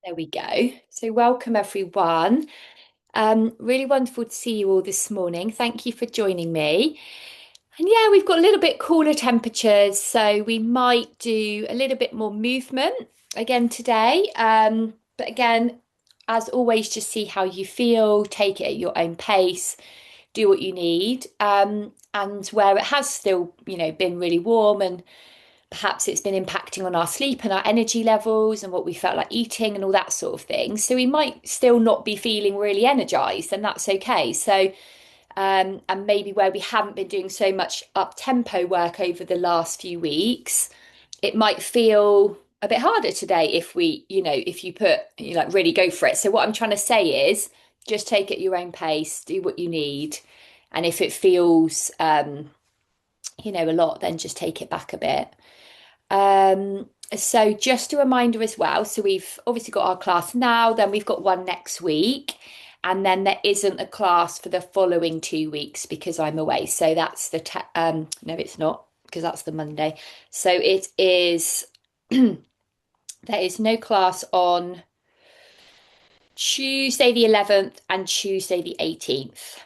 There we go. So, welcome everyone. Really wonderful to see you all this morning. Thank you for joining me. And yeah, we've got a little bit cooler temperatures, so we might do a little bit more movement again today. But again, as always, just see how you feel, take it at your own pace, do what you need. And where it has still, been really warm and perhaps it's been impacting on our sleep and our energy levels and what we felt like eating and all that sort of thing. So we might still not be feeling really energized, and that's okay. So, and maybe where we haven't been doing so much up tempo work over the last few weeks, it might feel a bit harder today if if you put, like really go for it. So, what I'm trying to say is just take it at your own pace, do what you need. And if it feels, a lot, then just take it back a bit. So just a reminder as well. So we've obviously got our class now, then we've got one next week, and then there isn't a class for the following 2 weeks because I'm away. So that's no, it's not because that's the Monday. So it is there is no class on Tuesday the 11th and Tuesday the 18th.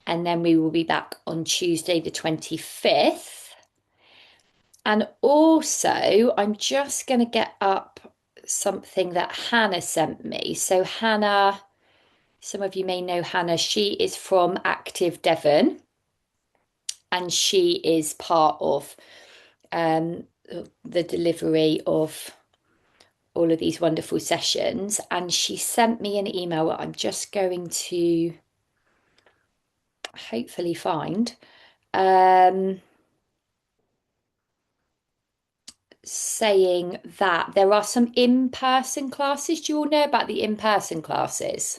And then we will be back on Tuesday the 25th. And also, I'm just going to get up something that Hannah sent me. So, Hannah, some of you may know Hannah, she is from Active Devon and she is part of um, the delivery of all of these wonderful sessions. And she sent me an email that I'm just going to hopefully find. Um, Saying that there are some in-person classes. Do you all know about the in-person classes?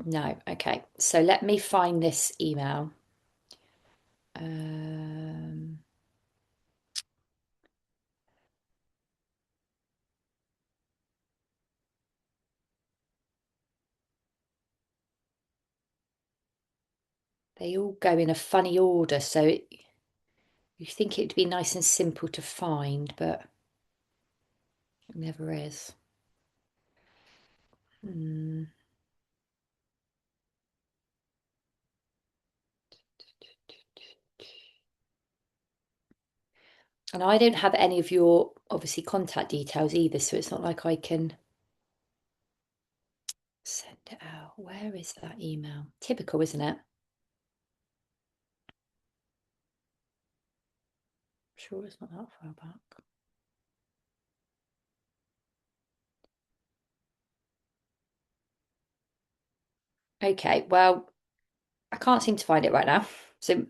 No. Okay. So let me find this email. Um, they all go in a funny order, so you think it'd be nice and simple to find, but it never is. Hmm. And I don't have any of your obviously contact details either, so it's not like I can send it out. Where is that email? Typical, isn't it? Sure, it's not that far back. Okay, well, I can't seem to find it right now. So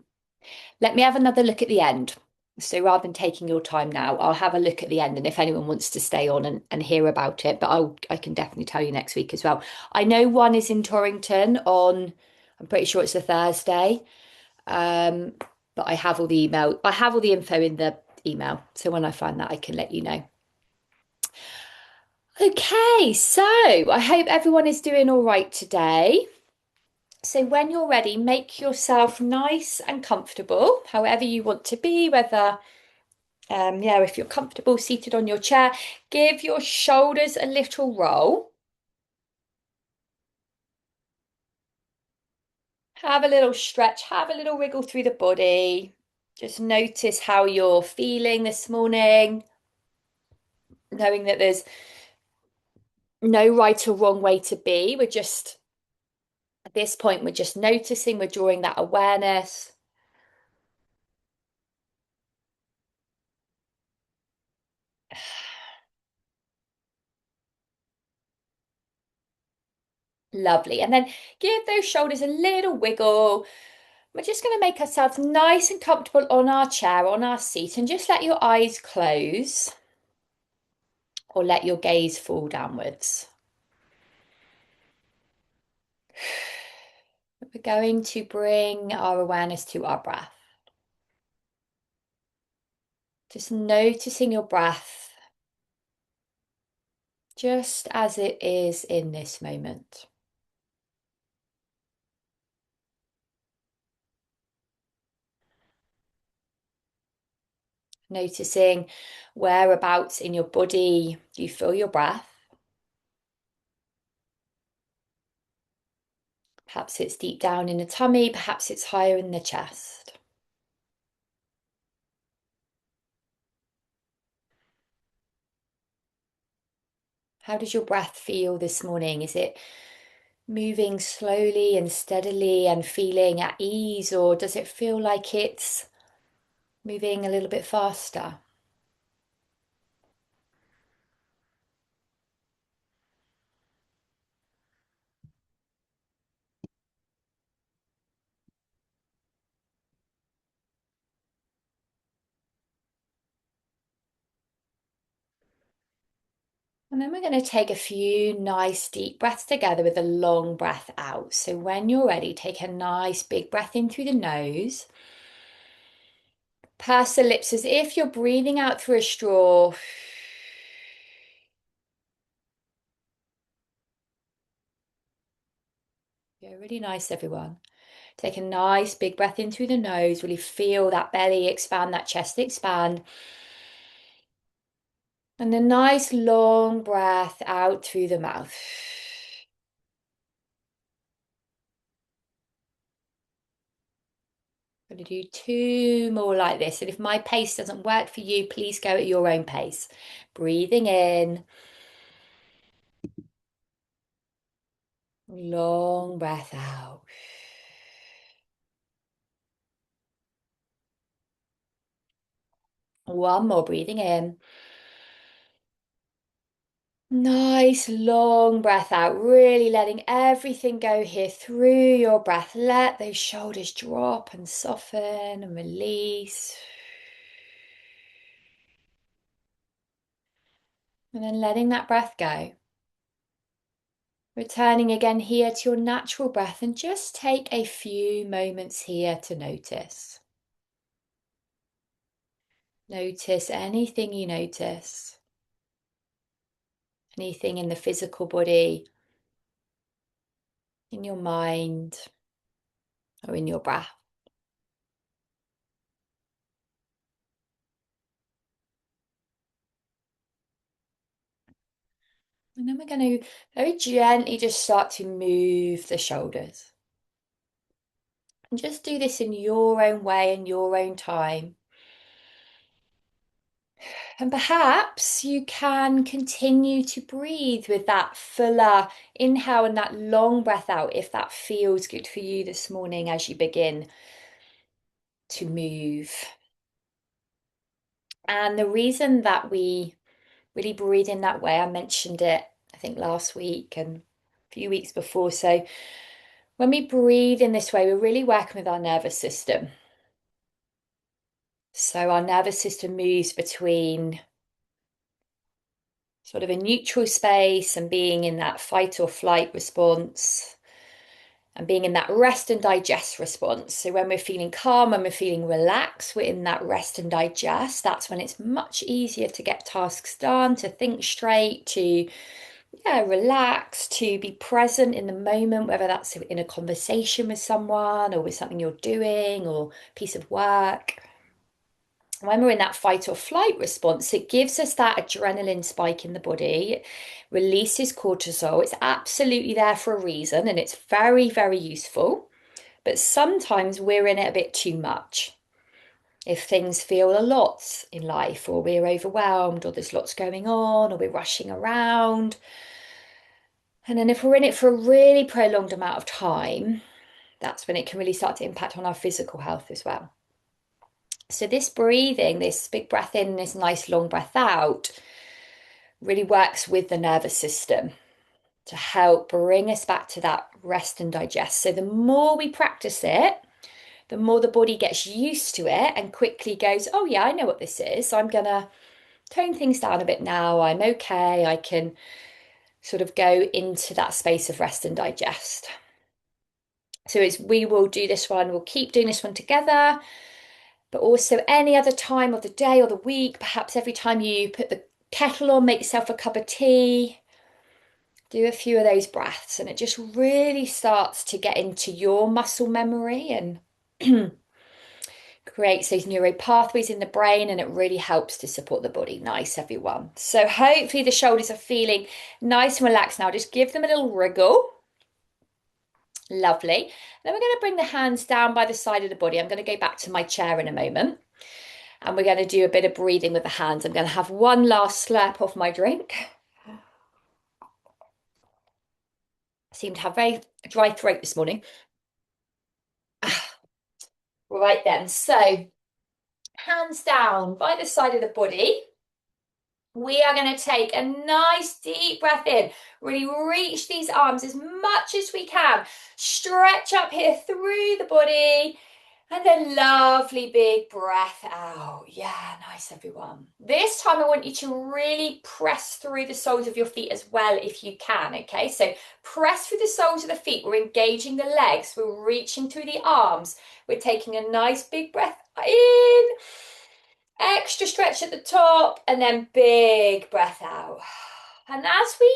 let me have another look at the end. So rather than taking your time now, I'll have a look at the end. And if anyone wants to stay on and hear about it, but I can definitely tell you next week as well. I know one is in Torrington on, I'm pretty sure it's a Thursday. Um, but I have all the info in the email. So when I find that, I can let you know. Okay, so I hope everyone is doing all right today. So when you're ready, make yourself nice and comfortable, however you want to be, whether, if you're comfortable seated on your chair, give your shoulders a little roll. Have a little stretch, have a little wriggle through the body. Just notice how you're feeling this morning, knowing that there's no right or wrong way to be. We're just, at this point, we're just noticing, we're drawing that awareness. Lovely. And then give those shoulders a little wiggle. We're just going to make ourselves nice and comfortable on our chair, on our seat, and just let your eyes close or let your gaze fall downwards. We're going to bring our awareness to our breath. Just noticing your breath just as it is in this moment. Noticing whereabouts in your body you feel your breath. Perhaps it's deep down in the tummy, perhaps it's higher in the chest. How does your breath feel this morning? Is it moving slowly and steadily and feeling at ease, or does it feel like it's moving a little bit faster? And then we're going to take a few nice deep breaths together with a long breath out. So when you're ready, take a nice big breath in through the nose. Purse the lips as if you're breathing out through a straw. Yeah, really nice, everyone. Take a nice big breath in through the nose. Really feel that belly expand, that chest expand. And a nice long breath out through the mouth. I'm going to do two more like this. And if my pace doesn't work for you, please go at your own pace. Breathing in. Long breath out. One more, breathing in. Nice long breath out, really letting everything go here through your breath. Let those shoulders drop and soften and release. And then letting that breath go. Returning again here to your natural breath and just take a few moments here to notice. Notice anything you notice. Anything in the physical body, in your mind, or in your breath. And then we're going to very gently just start to move the shoulders. And just do this in your own way, in your own time. And perhaps you can continue to breathe with that fuller inhale and that long breath out if that feels good for you this morning as you begin to move. And the reason that we really breathe in that way, I mentioned it, I think last week and a few weeks before. So when we breathe in this way, we're really working with our nervous system. So our nervous system moves between sort of a neutral space and being in that fight or flight response and being in that rest and digest response. So when we're feeling calm, when we're feeling relaxed, we're in that rest and digest. That's when it's much easier to get tasks done, to think straight, to relax, to be present in the moment, whether that's in a conversation with someone or with something you're doing or piece of work. When we're in that fight or flight response, it gives us that adrenaline spike in the body, it releases cortisol. It's absolutely there for a reason and it's very, very useful. But sometimes we're in it a bit too much. If things feel a lot in life, or we're overwhelmed, or there's lots going on, or we're rushing around. And then if we're in it for a really prolonged amount of time, that's when it can really start to impact on our physical health as well. So this breathing, this big breath in, this nice long breath out, really works with the nervous system to help bring us back to that rest and digest. So the more we practice it, the more the body gets used to it and quickly goes, oh yeah, I know what this is. So I'm gonna tone things down a bit now. I'm okay. I can sort of go into that space of rest and digest. So we will do this one, we'll keep doing this one together, but also any other time of the day or the week, perhaps every time you put the kettle on, make yourself a cup of tea, do a few of those breaths, and it just really starts to get into your muscle memory and Creates those neuro pathways in the brain and it really helps to support the body. Nice, everyone. So hopefully the shoulders are feeling nice and relaxed now. Just give them a little wriggle. Lovely. Then we're going to bring the hands down by the side of the body. I'm going to go back to my chair in a moment and we're going to do a bit of breathing with the hands. I'm going to have one last slurp of my drink. I seem to have very dry throat this morning. Right then, so hands down by the side of the body. We are going to take a nice deep breath in. Really reach these arms as much as we can. Stretch up here through the body. And then lovely big breath out. Yeah, nice everyone. This time I want you to really press through the soles of your feet as well if you can, okay? So press through the soles of the feet. We're engaging the legs. We're reaching through the arms. We're taking a nice big breath in. Extra stretch at the top and then big breath out. And as we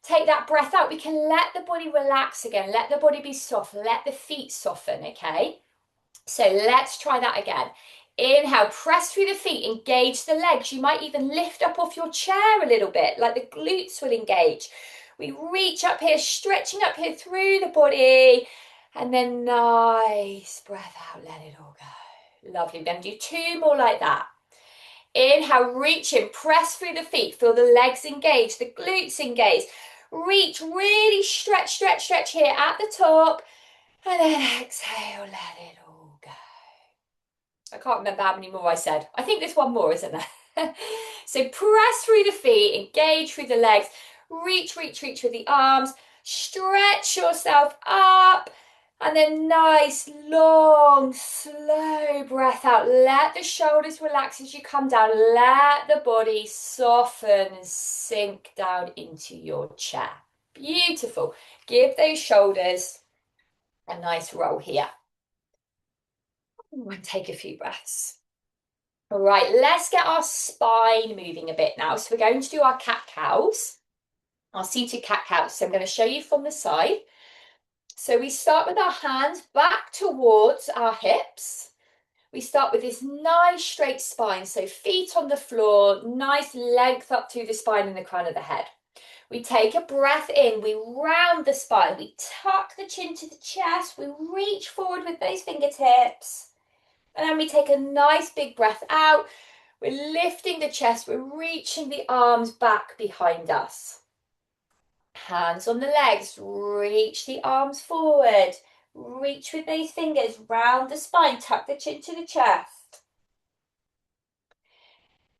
take that breath out, we can let the body relax again. Let the body be soft. Let the feet soften, okay? So let's try that again. Inhale, press through the feet, engage the legs. You might even lift up off your chair a little bit, like the glutes will engage. We reach up here, stretching up here through the body, and then nice breath out, let it all go. Lovely, then do two more like that. Inhale, reach in, press through the feet, feel the legs engage, the glutes engage. Reach, really stretch, stretch, stretch here at the top, and then exhale, let it all go. I can't remember how many more I said. I think there's one more, isn't there? So press through the feet, engage through the legs, reach, reach, reach with the arms, stretch yourself up, and then nice, long, slow breath out. Let the shoulders relax as you come down. Let the body soften and sink down into your chair. Beautiful. Give those shoulders a nice roll here. And take a few breaths. All right, let's get our spine moving a bit now. So we're going to do our cat-cows, our seated cat-cows. So I'm going to show you from the side. So we start with our hands back towards our hips. We start with this nice straight spine. So feet on the floor, nice length up through the spine and the crown of the head. We take a breath in, we round the spine, we tuck the chin to the chest, we reach forward with those fingertips. And then we take a nice big breath out. We're lifting the chest. We're reaching the arms back behind us. Hands on the legs. Reach the arms forward. Reach with those fingers round the spine. Tuck the chin to the chest.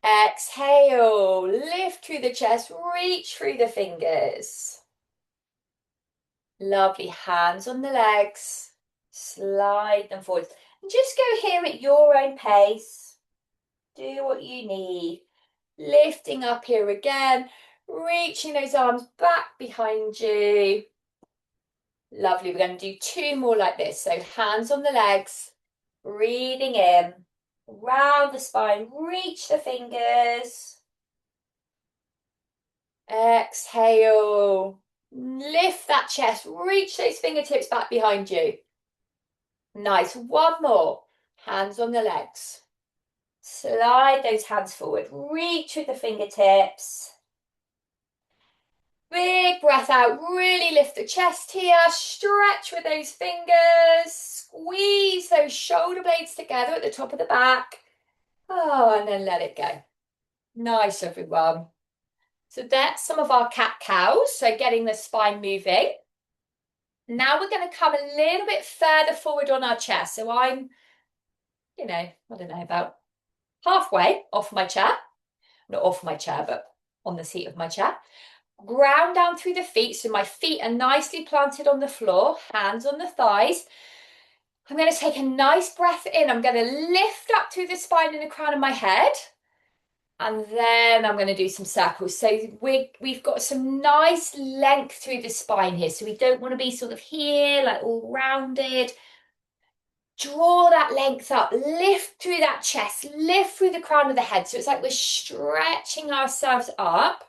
Exhale. Lift through the chest. Reach through the fingers. Lovely. Hands on the legs. Slide them forward. And just go here at your own pace. Do what you need. Lifting up here again. Reaching those arms back behind you. Lovely. We're going to do two more like this. So hands on the legs. Breathing in. Round the spine. Reach the fingers. Exhale. Lift that chest. Reach those fingertips back behind you. Nice. One more. Hands on the legs. Slide those hands forward. Reach with the fingertips. Big breath out. Really lift the chest here. Stretch with those fingers. Squeeze those shoulder blades together at the top of the back. Oh, and then let it go. Nice, everyone. So that's some of our cat-cows. So getting the spine moving. Now we're going to come a little bit further forward on our chest. So I'm, I don't know, about halfway off my chair. Not off my chair, but on the seat of my chair. Ground down through the feet. So my feet are nicely planted on the floor. Hands on the thighs. I'm going to take a nice breath in. I'm going to lift up through the spine and the crown of my head. And then I'm going to do some circles. So we've got some nice length through the spine here. So we don't want to be sort of here, like all rounded. Draw that length up, lift through that chest, lift through the crown of the head. So it's like we're stretching ourselves up.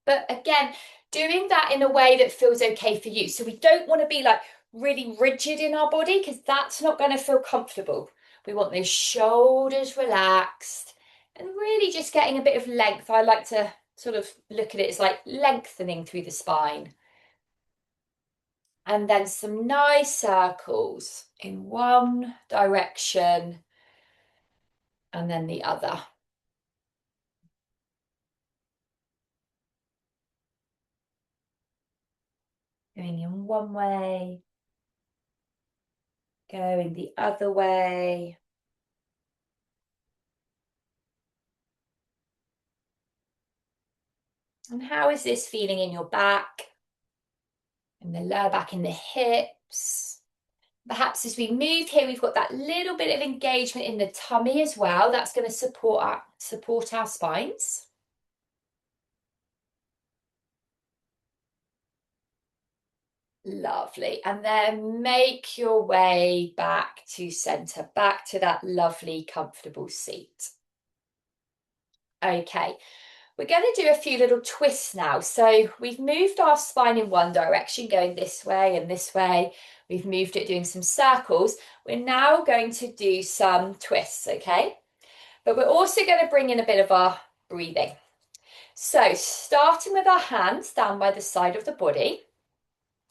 But again, doing that in a way that feels okay for you. So we don't want to be like really rigid in our body because that's not going to feel comfortable. We want those shoulders relaxed and really just getting a bit of length. I like to sort of look at it as like lengthening through the spine. And then some nice circles in one direction and then the other. Going in one way, going the other way. And how is this feeling in your back? In the lower back, in the hips. Perhaps as we move here, we've got that little bit of engagement in the tummy as well. That's going to support our spines. Lovely. And then make your way back to center, back to that lovely, comfortable seat. Okay, we're going to do a few little twists now. So we've moved our spine in one direction, going this way and this way. We've moved it doing some circles. We're now going to do some twists, okay? But we're also going to bring in a bit of our breathing. So starting with our hands down by the side of the body,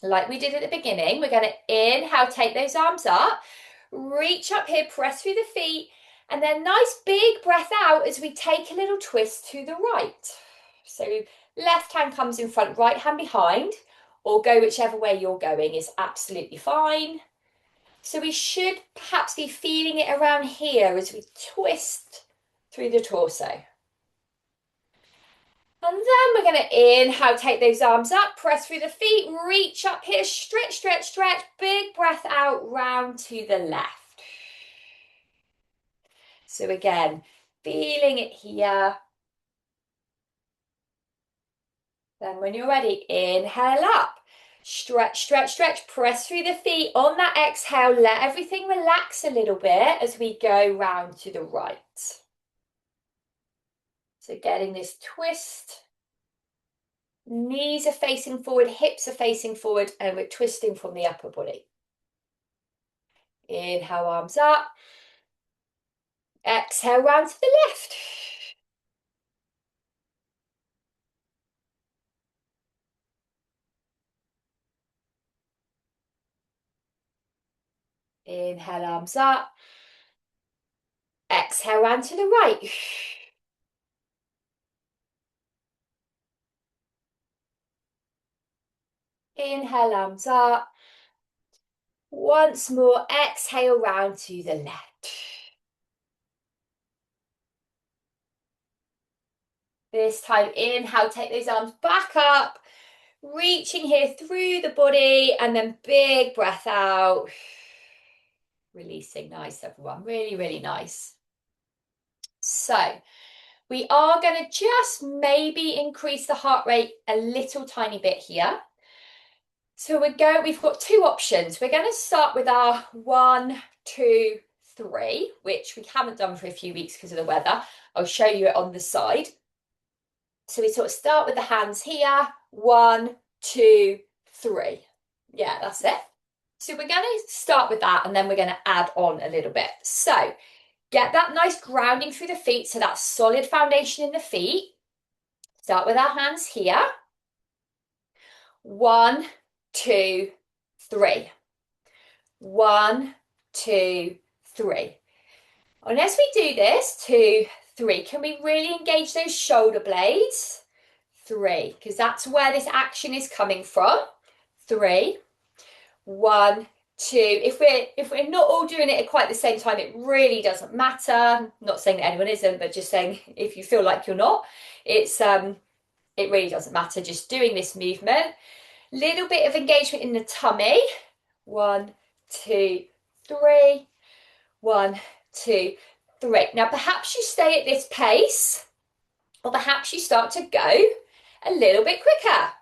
like we did at the beginning, we're going to inhale, take those arms up, reach up here, press through the feet, and then nice big breath out as we take a little twist to the right. So left hand comes in front, right hand behind, or go whichever way you're going is absolutely fine. So we should perhaps be feeling it around here as we twist through the torso. And then we're going to inhale, take those arms up, press through the feet, reach up here, stretch, stretch, stretch, big breath out, round to the left. So again, feeling it here. Then when you're ready, inhale up, stretch, stretch, stretch, press through the feet. On that exhale, let everything relax a little bit as we go round to the right. So getting this twist. Knees are facing forward, hips are facing forward, and we're twisting from the upper body. Inhale, arms up. Exhale, round to the left. Inhale, arms up. Exhale, round to the right. Inhale, arms up. Once more, exhale, round to the left. This time, inhale, take those arms back up, reaching here through the body, and then big breath out. Releasing. Nice, everyone. Really, really nice. So, we are going to just maybe increase the heart rate a little tiny bit here. So we've got two options. We're going to start with our 1, 2, 3, which we haven't done for a few weeks because of the weather. I'll show you it on the side. So we sort of start with the hands here. 1, 2, 3. Yeah, that's it. So we're going to start with that and then we're going to add on a little bit. So get that nice grounding through the feet. So that solid foundation in the feet. Start with our hands here. 1, 2, 3. 1, 2, 3. And as we do this, 2, 3, can we really engage those shoulder blades? 3, because that's where this action is coming from. 3, 1, 2. If we're not all doing it at quite the same time, it really doesn't matter. I'm not saying that anyone isn't, but just saying if you feel like you're not, it really doesn't matter. Just doing this movement. Little bit of engagement in the tummy. 1, 2, 3. 1, 2, 3. Now, perhaps you stay at this pace, or perhaps you start to go a little bit quicker.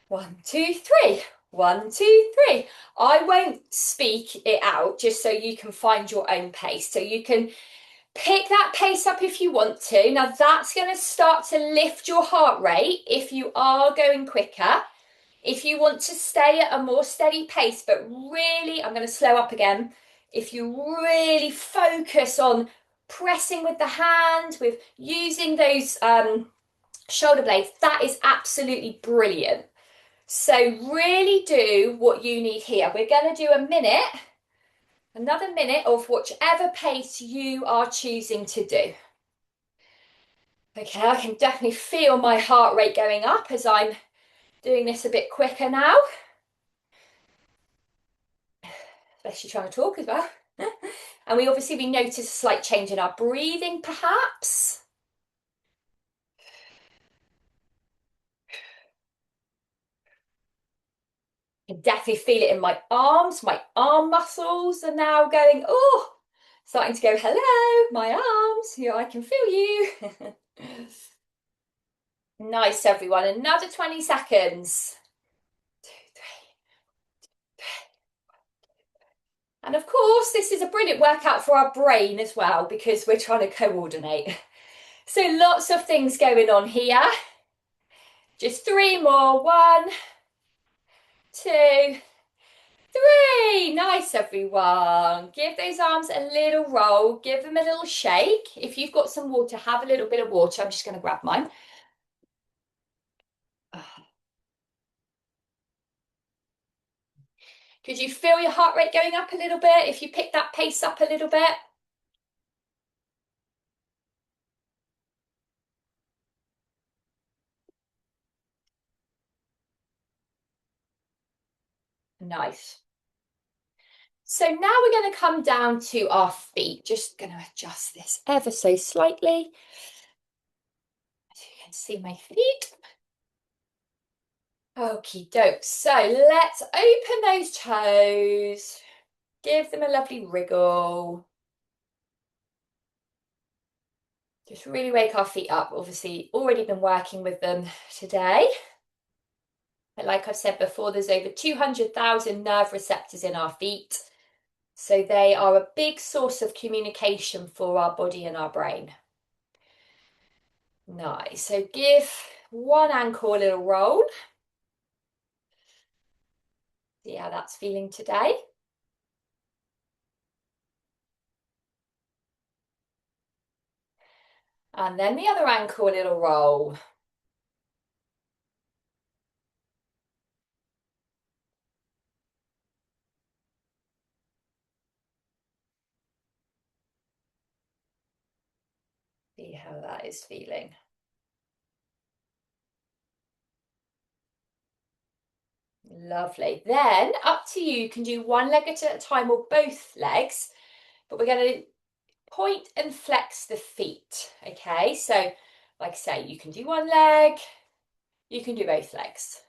1, 2, 3. 1, 2, 3. I won't speak it out just so you can find your own pace. So you can pick that pace up if you want to. Now, that's going to start to lift your heart rate if you are going quicker. If you want to stay at a more steady pace, but really, I'm going to slow up again. If you really focus on pressing with the hand, with using those shoulder blades, that is absolutely brilliant. So really do what you need here. We're going to do another minute of whichever pace you are choosing to do. Okay, I can definitely feel my heart rate going up as I'm doing this a bit quicker now. Especially trying to talk as well. And we notice a slight change in our breathing perhaps. I can definitely feel it in my arms. My arm muscles are now going, oh, starting to go, hello, my arms. Yeah, I can feel you. Nice, everyone. Another 20 seconds. 2, 3. And of course, this is a brilliant workout for our brain as well because we're trying to coordinate. So lots of things going on here. Just 3 more. 1, 2, 3. Nice, everyone. Give those arms a little roll. Give them a little shake. If you've got some water, have a little bit of water. I'm just going to grab mine. Could you feel your heart rate going up a little bit if you pick that pace up a little bit? Nice. So now we're going to come down to our feet. Just going to adjust this ever so slightly. As you can see my feet. Okie doke. So let's open those toes. Give them a lovely wriggle. Just really wake our feet up. Obviously, already been working with them today. But like I've said before, there's over 200,000 nerve receptors in our feet. So they are a big source of communication for our body and our brain. Nice. So give one ankle a little roll. See how that's feeling today. And then the other ankle a little roll. See how that is feeling. Lovely. Then up to you. You can do one leg at a time or both legs, but we're going to point and flex the feet. Okay, so like I say, you can do one leg, you can do both legs.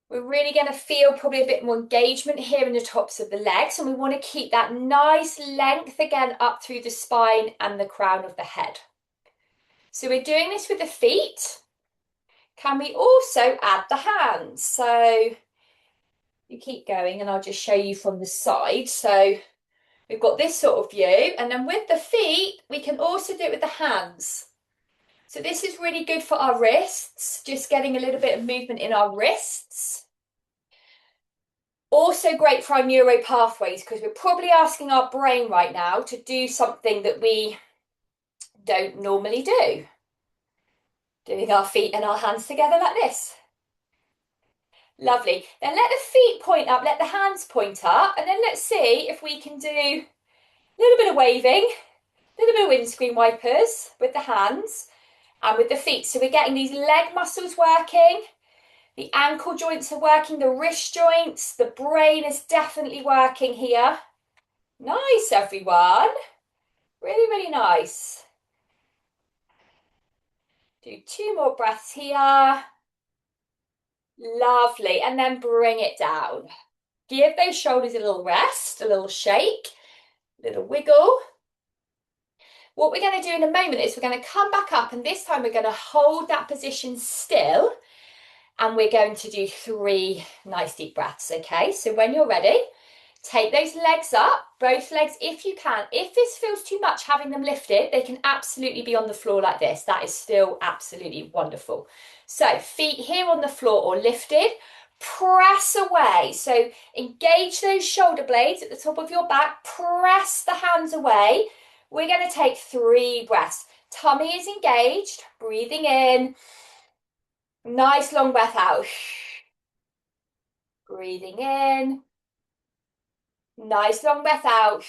We're really going to feel probably a bit more engagement here in the tops of the legs, and we want to keep that nice length again up through the spine and the crown of the head. So we're doing this with the feet. Can we also add the hands? So you keep going and I'll just show you from the side. So we've got this sort of view, and then with the feet, we can also do it with the hands. So this is really good for our wrists, just getting a little bit of movement in our wrists. Also great for our neuro pathways because we're probably asking our brain right now to do something that we don't normally do. Doing our feet and our hands together like this. Lovely. Then let the feet point up, let the hands point up, and then let's see if we can do a little bit of waving, a little bit of windscreen wipers with the hands and with the feet. So we're getting these leg muscles working, the ankle joints are working, the wrist joints, the brain is definitely working here. Nice, everyone. Really, really nice. Do 2 more breaths here. Lovely. And then bring it down. Give those shoulders a little rest, a little shake, a little wiggle. What we're going to do in a moment is we're going to come back up, and this time we're going to hold that position still, and we're going to do 3 nice deep breaths, okay? So when you're ready, take those legs up, both legs if you can. If this feels too much, having them lifted, they can absolutely be on the floor like this. That is still absolutely wonderful. So feet here on the floor or lifted. press away. So engage those shoulder blades at the top of your back, press the hands away. We're going to take 3 breaths. Tummy is engaged, breathing in. Nice long breath out. Breathing in. Nice long breath out.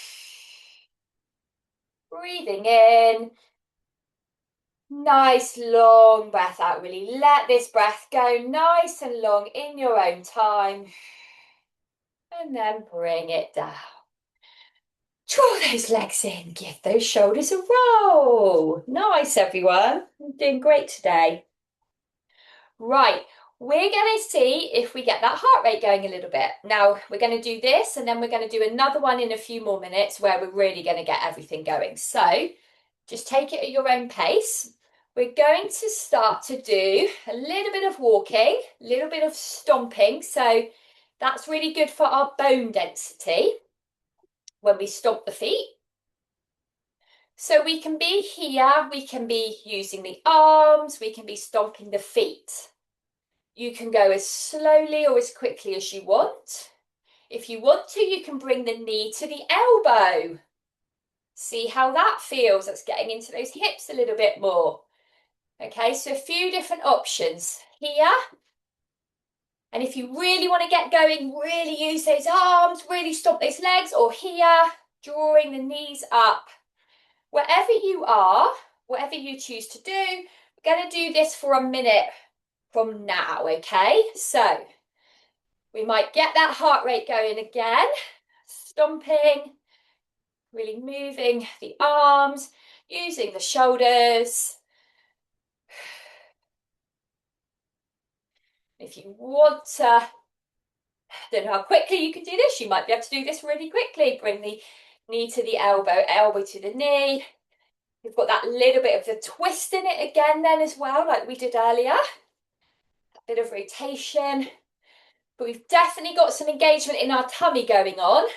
Breathing in. Nice long breath out. Really let this breath go nice and long in your own time. And then bring it down. Draw those legs in. Give those shoulders a roll. Nice, everyone. You're doing great today. Right. We're going to see if we get that heart rate going a little bit. Now, we're going to do this and then we're going to do another one in a few more minutes where we're really going to get everything going. So just take it at your own pace. We're going to start to do a little bit of walking, a little bit of stomping. So that's really good for our bone density when we stomp the feet. So we can be here, we can be using the arms, we can be stomping the feet. You can go as slowly or as quickly as you want. If you want to, you can bring the knee to the elbow. See how that feels. That's getting into those hips a little bit more. Okay, so a few different options here. And if you really want to get going, really use those arms, really stomp those legs, or here, drawing the knees up. Wherever you are, whatever you choose to do, we're going to do this for a minute from now, okay? So we might get that heart rate going again, stomping, really moving the arms, using the shoulders. If you want to, I don't know how quickly you can do this, you might be able to do this really quickly. Bring the knee to the elbow, elbow to the knee. We've got that little bit of the twist in it again then as well, like we did earlier. A bit of rotation. But we've definitely got some engagement in our tummy going on.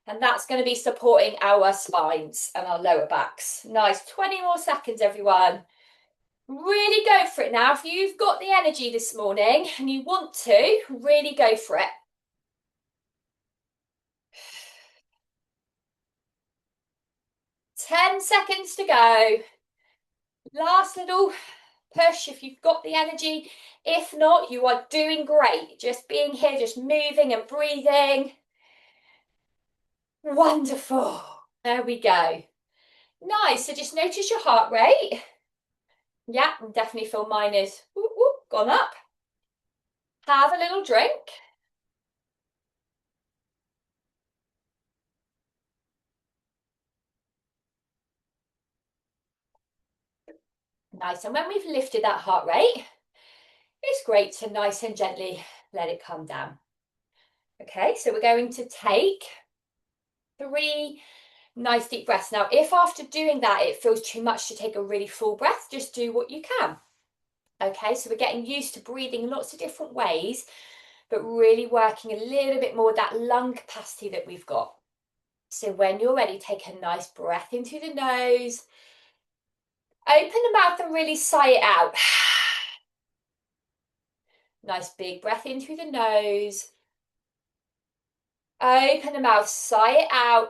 And that's going to be supporting our spines and our lower backs. Nice, 20 more seconds, everyone. Really go for it now. If you've got the energy this morning and you want to, really go for it. 10 seconds to go. Last little push if you've got the energy. If not, you are doing great. Just being here, just moving and breathing. Wonderful. There we go. Nice. So just notice your heart rate. Yeah, I definitely feel mine is gone up. Have a little drink. Nice. And when we've lifted that heart rate, it's great to nice and gently let it come down. Okay, so we're going to take 3 nice deep breaths. Now, if after doing that it feels too much to take a really full breath, just do what you can. Okay, so we're getting used to breathing lots of different ways, but really working a little bit more with that lung capacity that we've got. So when you're ready, take a nice breath into the nose. Open the mouth and really sigh it out. Nice big breath in through the nose. Open the mouth, sigh it out.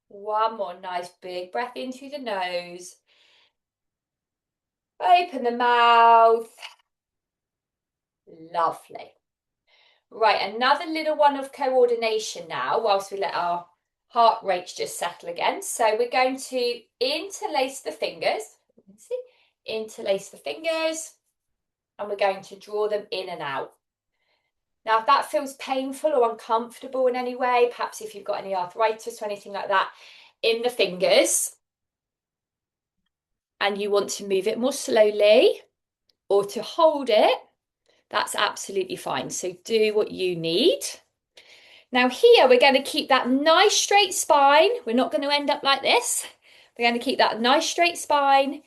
One more nice big breath in through the nose. Open the mouth. Lovely. Right, another little one of coordination now, whilst we let our heart rates just settle again. So we're going to interlace the fingers. See? Interlace the fingers, and we're going to draw them in and out. Now, if that feels painful or uncomfortable in any way, perhaps if you've got any arthritis or anything like that in the fingers, and you want to move it more slowly or to hold it, that's absolutely fine. So do what you need. Now here, we're going to keep that nice straight spine. We're not going to end up like this. We're going to keep that nice straight spine,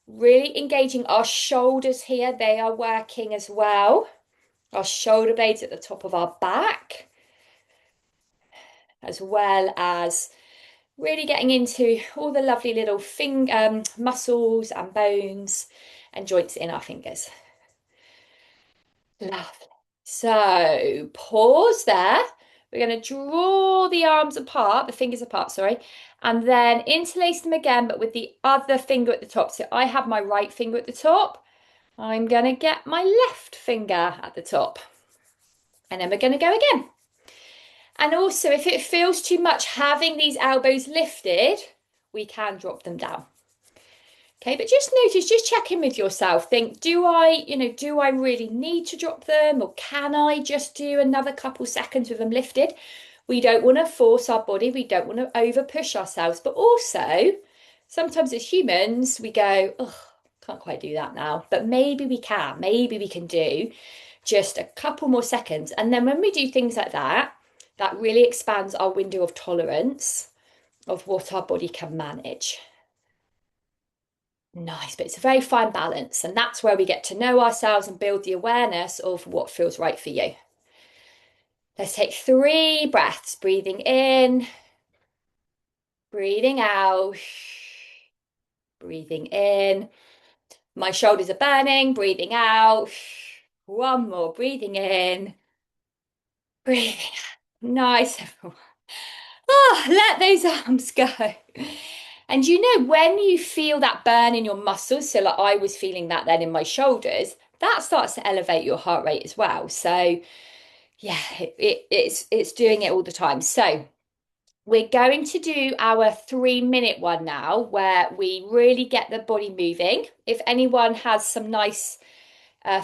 really engaging our shoulders here. They are working as well. Our shoulder blades at the top of our back, as well as really getting into all the lovely little muscles and bones and joints in our fingers. Lovely. So pause there. We're going to draw the arms apart, the fingers apart, sorry, and then interlace them again, but with the other finger at the top. So I have my right finger at the top. I'm going to get my left finger at the top. And then we're going to go again. And also, if it feels too much having these elbows lifted, we can drop them down. Okay, but just notice, just check in with yourself. Think, do I really need to drop them, or can I just do another couple seconds with them lifted? We don't want to force our body, we don't want to over push ourselves, but also sometimes as humans, we go, oh, can't quite do that now, but maybe we can, maybe we can do just a couple more seconds. And then when we do things like that, that really expands our window of tolerance of what our body can manage. Nice, but it's a very fine balance, and that's where we get to know ourselves and build the awareness of what feels right for you. Let's take 3 breaths, breathing in, breathing out, breathing in. My shoulders are burning, breathing out. One more, breathing in, breathing out. Nice. Oh, let those arms go. And when you feel that burn in your muscles, so like I was feeling that then in my shoulders, that starts to elevate your heart rate as well. So yeah, it's doing it all the time. So we're going to do our 3-minute one now, where we really get the body moving. If anyone has some nice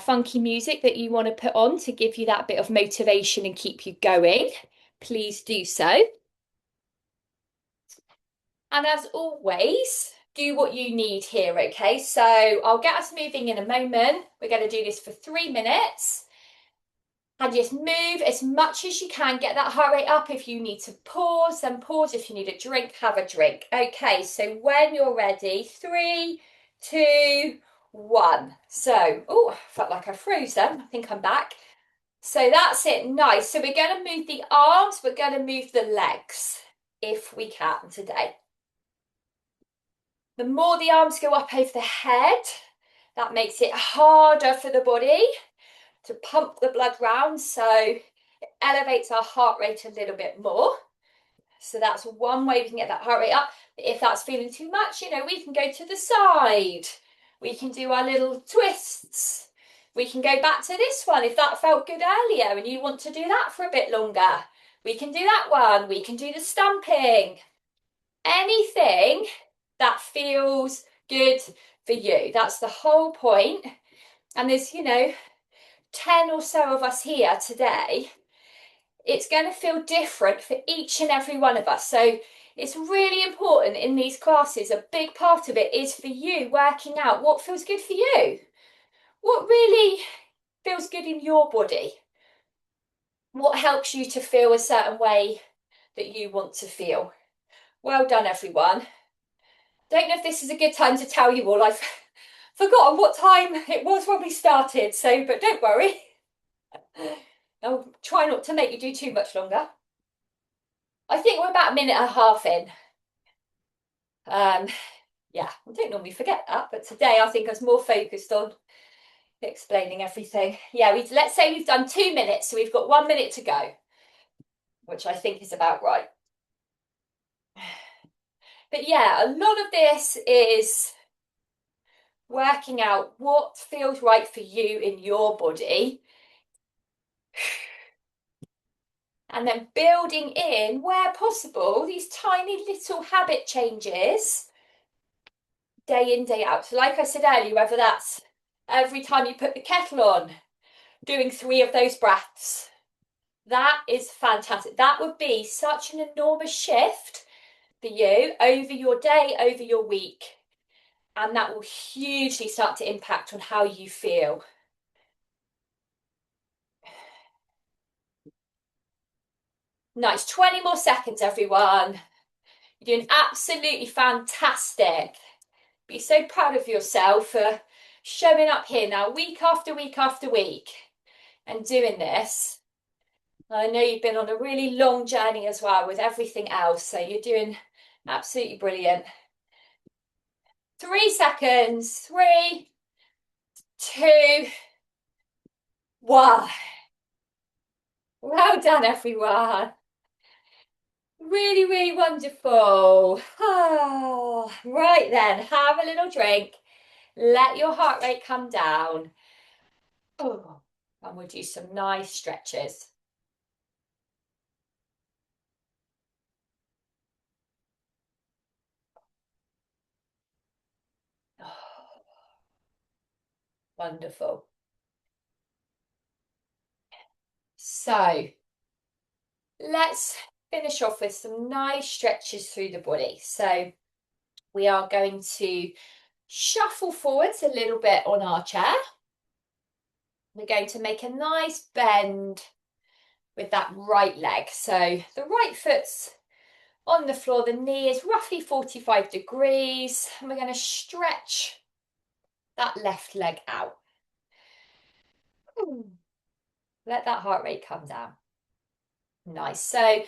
funky music that you want to put on to give you that bit of motivation and keep you going, please do so. And as always, do what you need here, okay? So I'll get us moving in a moment. We're going to do this for 3 minutes. And just move as much as you can. Get that heart rate up. If you need to pause, then pause. If you need a drink, have a drink. Okay, so when you're ready, 3, 2, 1. So, oh, felt like I froze then. I think I'm back. So that's it. Nice. So we're going to move the arms. We're going to move the legs if we can today. The more the arms go up over the head, that makes it harder for the body to pump the blood round, so it elevates our heart rate a little bit more. So that's one way we can get that heart rate up. If that's feeling too much, we can go to the side. We can do our little twists. We can go back to this one if that felt good earlier and you want to do that for a bit longer. We can do that one. We can do the stamping. Anything that feels good for you. That's the whole point. And there's, 10 or so of us here today. It's going to feel different for each and every one of us. So it's really important in these classes. A big part of it is for you working out what feels good for you. What really feels good in your body? What helps you to feel a certain way that you want to feel? Well done, everyone. Don't know if this is a good time to tell you all. I've forgotten what time it was when we started, but don't worry. I'll try not to make you do too much longer. I think we're about 1.5 minutes in. Yeah, I don't normally forget that, but today I think I was more focused on explaining everything. Yeah, let's say we've done 2 minutes, so we've got 1 minute to go, which I think is about right. But yeah, a lot of this is working out what feels right for you in your body. And then building in, where possible, these tiny little habit changes day in, day out. So like I said earlier, whether that's every time you put the kettle on, doing 3 of those breaths, that is fantastic. That would be such an enormous shift for you over your day, over your week. And that will hugely start to impact on how you feel. Nice, 20 more seconds, everyone. You're doing absolutely fantastic. Be so proud of yourself for showing up here now week after week after week and doing this. I know you've been on a really long journey as well with everything else, so you're doing absolutely brilliant. 3 seconds. 3, 2, Wow. Well done, everyone. Really, really wonderful. Oh, right then, have a little drink. Let your heart rate come down. Oh, and we'll do some nice stretches. Oh, wonderful. So let's finish off with some nice stretches through the body. So we are going to shuffle forwards a little bit on our chair. We're going to make a nice bend with that right leg. So the right foot's on the floor, the knee is roughly 45 degrees, and we're going to stretch that left leg out. Let that heart rate come down. Nice. So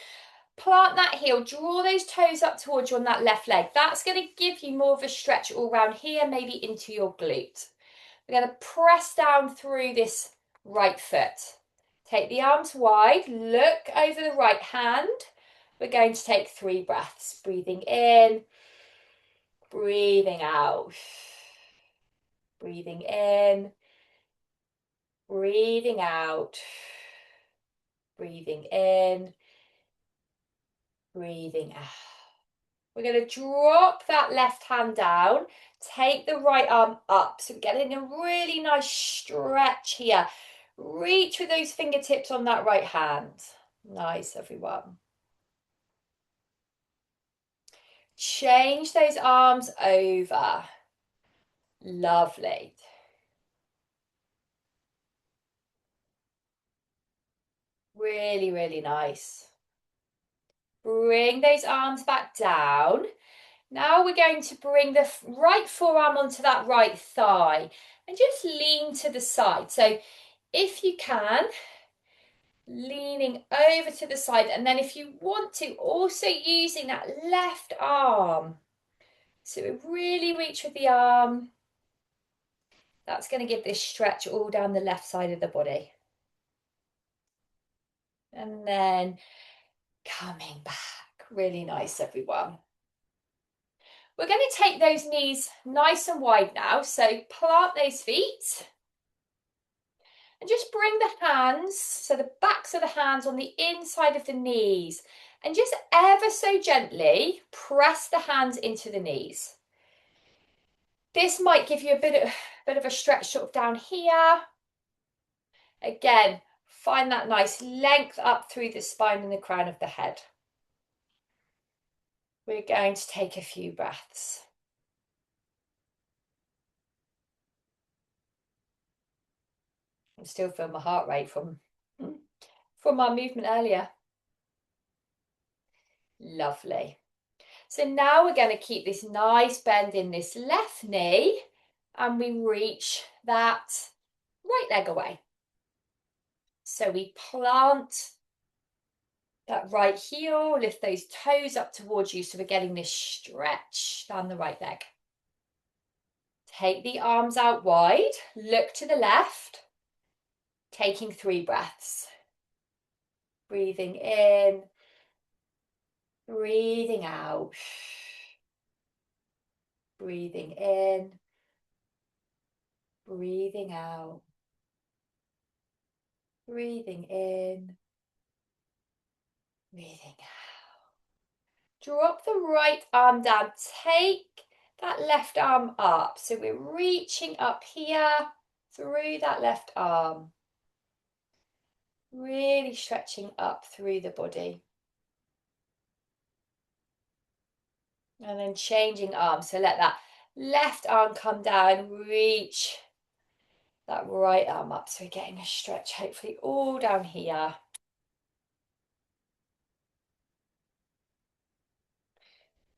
plant that heel, draw those toes up towards you on that left leg. That's going to give you more of a stretch all around here, maybe into your glute. We're going to press down through this right foot. Take the arms wide, look over the right hand. We're going to take 3 breaths. Breathing in, breathing out. Breathing in, breathing out. Breathing in, breathing out. We're going to drop that left hand down, take the right arm up. So we're getting a really nice stretch here. Reach with those fingertips on that right hand. Nice, everyone. Change those arms over. Lovely. Really, really nice. Bring those arms back down. Now we're going to bring the right forearm onto that right thigh and just lean to the side. So if you can, leaning over to the side, and then if you want to, also using that left arm. So really reach with the arm. That's going to give this stretch all down the left side of the body. And then coming back. Really nice, everyone. We're going to take those knees nice and wide now. So plant those feet. And just bring the hands, so the backs of the hands on the inside of the knees. And just ever so gently press the hands into the knees. This might give you a bit of a stretch sort of down here. Again, find that nice length up through the spine and the crown of the head. We're going to take a few breaths. I still feel my heart rate from our movement earlier. Lovely. So now we're going to keep this nice bend in this left knee, and we reach that right leg away. So we plant that right heel, lift those toes up towards you, so we're getting this stretch down the right leg. Take the arms out wide, look to the left, taking 3 breaths. Breathing in, breathing out. Breathing in, breathing out. Breathing in, breathing out. Drop the right arm down. Take that left arm up. So we're reaching up here through that left arm. Really stretching up through the body. And then changing arms. So let that left arm come down. Reach that right arm up. So we're getting a stretch, hopefully all down here.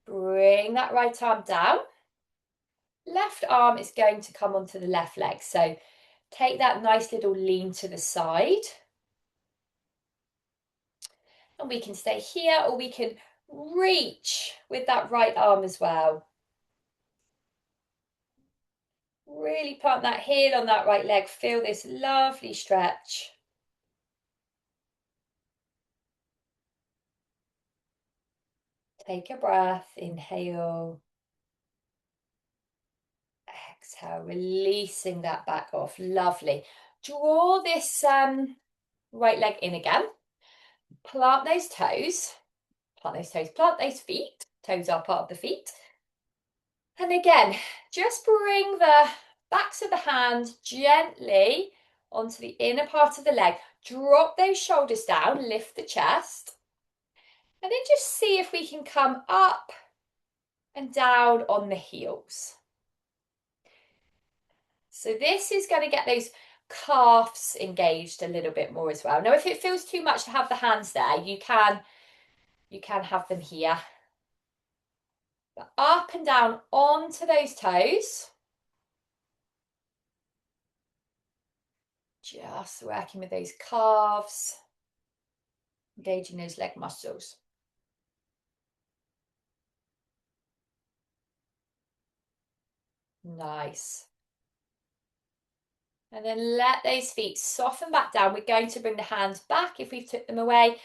Bring that right arm down. Left arm is going to come onto the left leg. So take that nice little lean to the side. And we can stay here, or we can reach with that right arm as well. Really plant that heel on that right leg. Feel this lovely stretch. Take a breath, inhale, exhale, releasing that back off. Lovely. Draw this right leg in again. Plant those toes, plant those toes, plant those feet. Toes are part of the feet. And again, just bring the backs of the hands gently onto the inner part of the leg. Drop those shoulders down, lift the chest. And then just see if we can come up and down on the heels. So this is going to get those calves engaged a little bit more as well. Now, if it feels too much to have the hands there, you can have them here. But up and down onto those toes. Just working with those calves, engaging those leg muscles. Nice. And then let those feet soften back down. We're going to bring the hands back if we've took them away.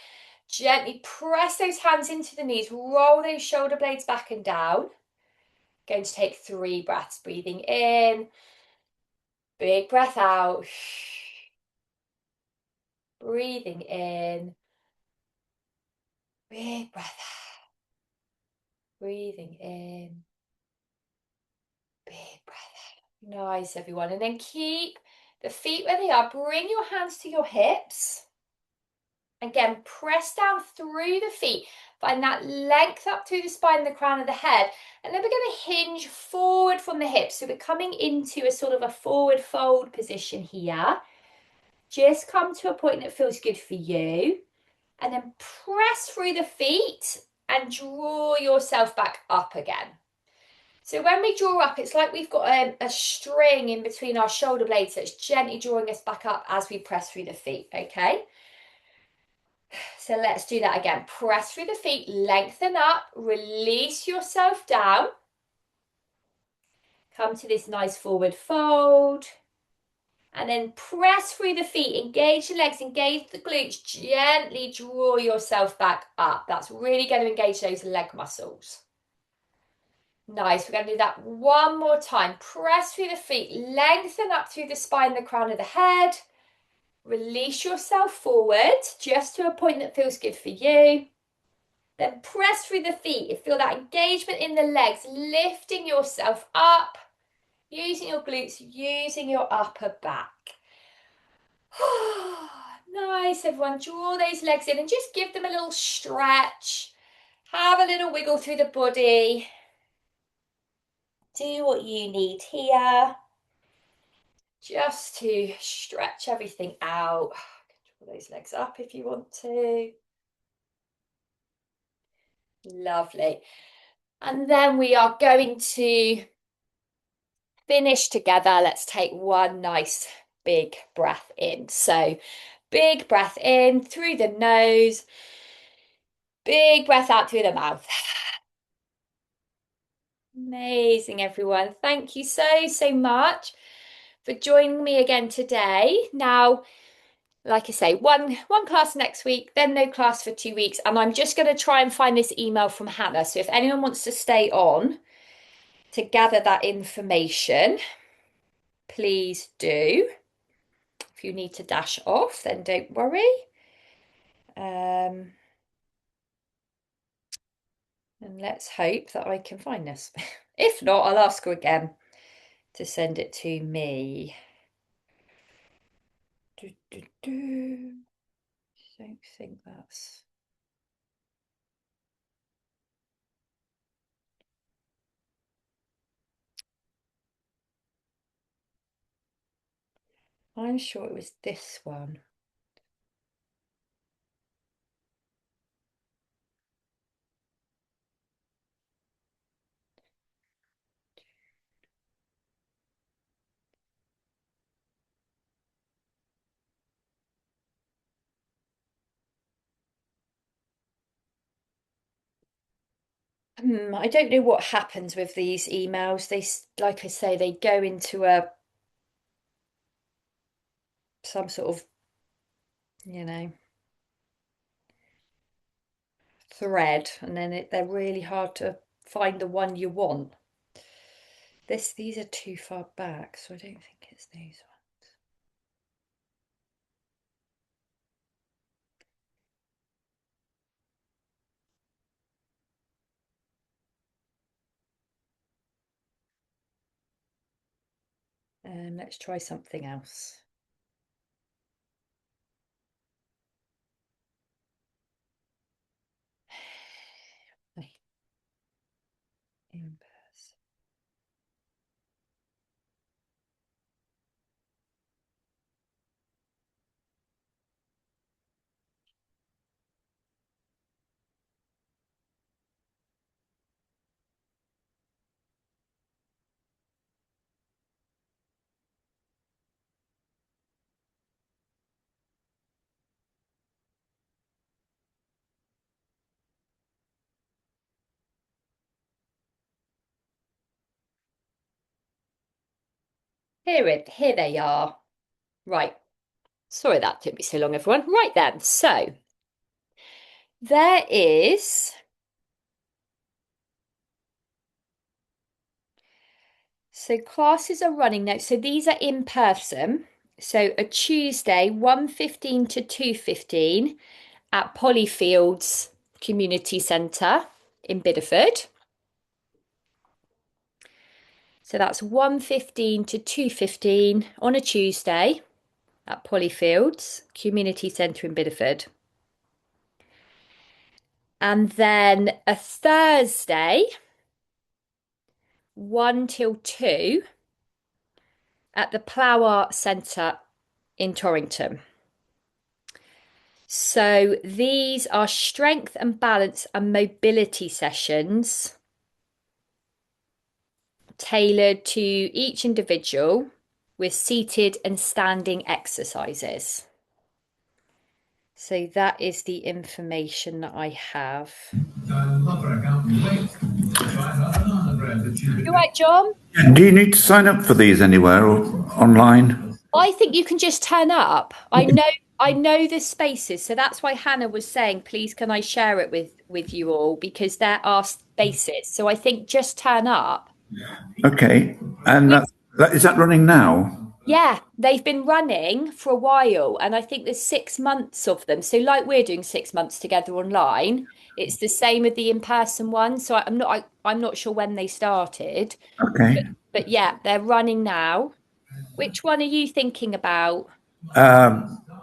Gently press those hands into the knees. Roll those shoulder blades back and down. Going to take 3 breaths. Breathing in. Big breath out. Breathing in. Big breath out. Breathing in. Big breath out. Nice, everyone. And then keep the feet where they are. Bring your hands to your hips. Again, press down through the feet. Find that length up through the spine, the crown of the head. And then we're going to hinge forward from the hips. So we're coming into a sort of a forward fold position here. Just come to a point that feels good for you. And then press through the feet and draw yourself back up again. So when we draw up, it's like we've got a string in between our shoulder blades that's gently drawing us back up as we press through the feet, okay? So let's do that again. Press through the feet, lengthen up, release yourself down. Come to this nice forward fold. And then press through the feet, engage the legs, engage the glutes, gently draw yourself back up. That's really going to engage those leg muscles. Nice, we're going to do that one more time. Press through the feet, lengthen up through the spine, the crown of the head. Release yourself forward, just to a point that feels good for you. Then press through the feet. You feel that engagement in the legs, lifting yourself up, using your glutes, using your upper back. Nice, everyone. Draw those legs in and just give them a little stretch. Have a little wiggle through the body. Do what you need here. Just to stretch everything out. Draw those legs up if you want to. Lovely. And then we are going to finish together. Let's take one nice big breath in. So big breath in through the nose, big breath out through the mouth. Amazing, everyone. Thank you so much for joining me again today. Now, like I say, one class next week, then no class for 2 weeks. And I'm just going to try and find this email from Hannah. So if anyone wants to stay on to gather that information, please do. If you need to dash off, then don't worry. And let's hope that I can find this. If not, I'll ask her again to send it to me. Don't think that's... I'm sure it was this one. I don't know what happens with these emails. Like I say, they go into a some sort of, you know, thread, and then they're really hard to find the one you want. These are too far back, so I don't think it's these ones. Let's try something else. In-person. Here they are. Right. Sorry that took me so long, everyone. Right then. So there is. So classes are running now. So these are in person. So a Tuesday, 1:15 to 2:15 at Polyfields Community Centre in Bideford. So that's 1:15 to 2:15 on a Tuesday at Polyfields Community Centre in Bideford. And then a Thursday, 1 till 2 at the Plough Art Centre in Torrington. So these are strength and balance and mobility sessions tailored to each individual with seated and standing exercises. So that is the information that I have. You right, John? Do you need to sign up for these anywhere or online? I think you can just turn up. I know the spaces, so that's why Hannah was saying, please can I share it with you all because there are spaces. So I think just turn up. Okay, and is that running now? Yeah, they've been running for a while, and I think there's 6 months of them. So, like we're doing 6 months together online, it's the same with the in-person one. So I'm not sure when they started, Okay, but yeah, they're running now. Which one are you thinking about?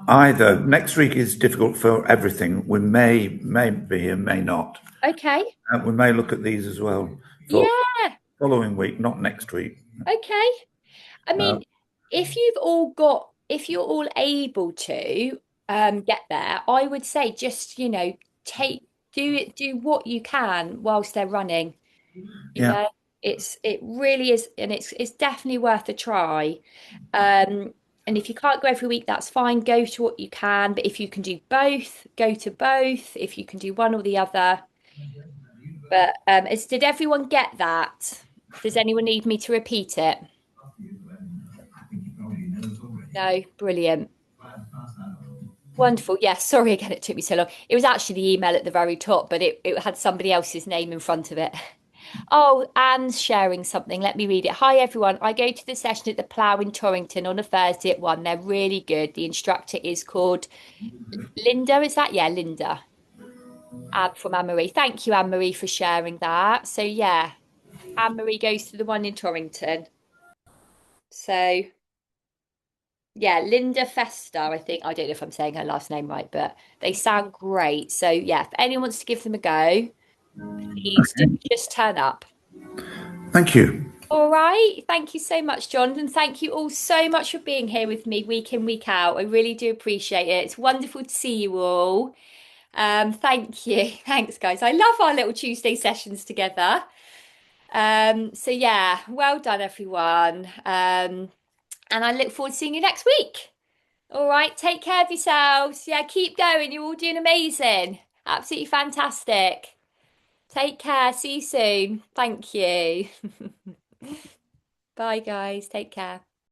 either next week is difficult for everything. We may be here, may not. Okay, We may look at these as well for yeah, following week, not next week. okay. I Uh, mean, if you're all able to get there, I would say just, take do what you can whilst they're running. You yeah, know, it really is, and it's definitely worth a try. Um, and if you can't go every week, that's fine. Go to what you can, but if you can do both, go to both. If you can do one or the other. But did everyone get that? Does anyone need me to repeat it? No, brilliant. Wonderful. Yes, sorry again, it took me so long. It was actually the email at the very top, but it had somebody else's name in front of it. Oh, Anne's sharing something. Let me read it. Hi, everyone. I go to the session at the Plough in Torrington on a Thursday at 1. They're really good. The instructor is called Linda. Is that? Yeah, Linda. From Anne-Marie. Thank you, Anne-Marie, for sharing that. So, yeah, Anne-Marie goes to the one in Torrington. So, yeah, Linda Fester, I think. I don't know if I'm saying her last name right, but they sound great. So, yeah, if anyone wants to give them a go, please do just turn up. thank you. All right. Thank you so much, John. And thank you all so much for being here with me week in, week out. I really do appreciate it. It's wonderful to see you all. Thank you. Thanks, guys. I love our little Tuesday sessions together. So yeah, well done, everyone. And I look forward to seeing you next week. All right, take care of yourselves. Yeah, keep going. You're all doing amazing. Absolutely fantastic. Take care. See you soon. Thank you. Bye, guys. Take care.